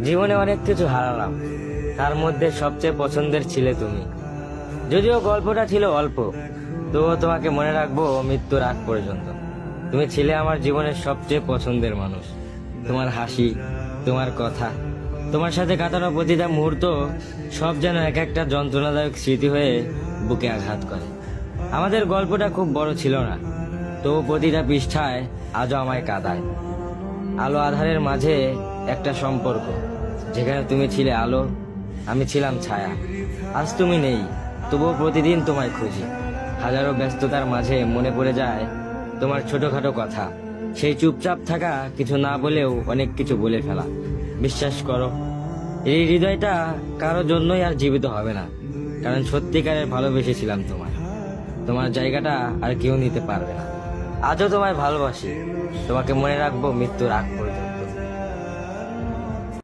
জীবনে অনেক কিছু হারালাম, তার মধ্যে সবচেয়ে পছন্দের ছিলে তুমি। যদিও গল্পটা ছিল অল্প, তবুও তোমাকে মনে রাখবো মৃত্যুর আগ পর্যন্ত। তুমি ছিলে আমার জীবনের সবচেয়ে পছন্দের মানুষ। তোমার হাসি, তোমার কথা, তোমার সাথে কাটানো প্রতিটা মুহূর্ত সব যেন এক একটা যন্ত্রণাদায়ক স্মৃতি হয়ে বুকে আঘাত করে। আমাদের গল্পটা খুব বড় ছিল না, তবু প্রতিটা পৃষ্ঠায় আজও আমায় কাঁদায়। আলো আধারের মাঝে একটা সম্পর্ক, যেখানে তুমি ছিলে আলো, আমি ছিলাম ছায়া। আজ তুমি নেই, তবুও প্রতিদিন তোমায় খুঁজি। হাজারো ব্যস্ততার মাঝে মনে পড়ে যায় তোমার ছোটখাটো কথা, সেই চুপচাপ থাকা, কিছু না বলেও অনেক কিছু বলে ফেলা। বিশ্বাস করো, এই হৃদয়টা কারোর জন্যই আর জীবিত হবে না, কারণ সত্যিকারের ভালোবেসেছিলাম তোমায়। তোমার জায়গাটা আর কেউ নিতে পারবে না। আজও তোমায় ভালোবাসি, তোমাকে মনে রাখবো মৃত্যুর আগ পর্যন্ত।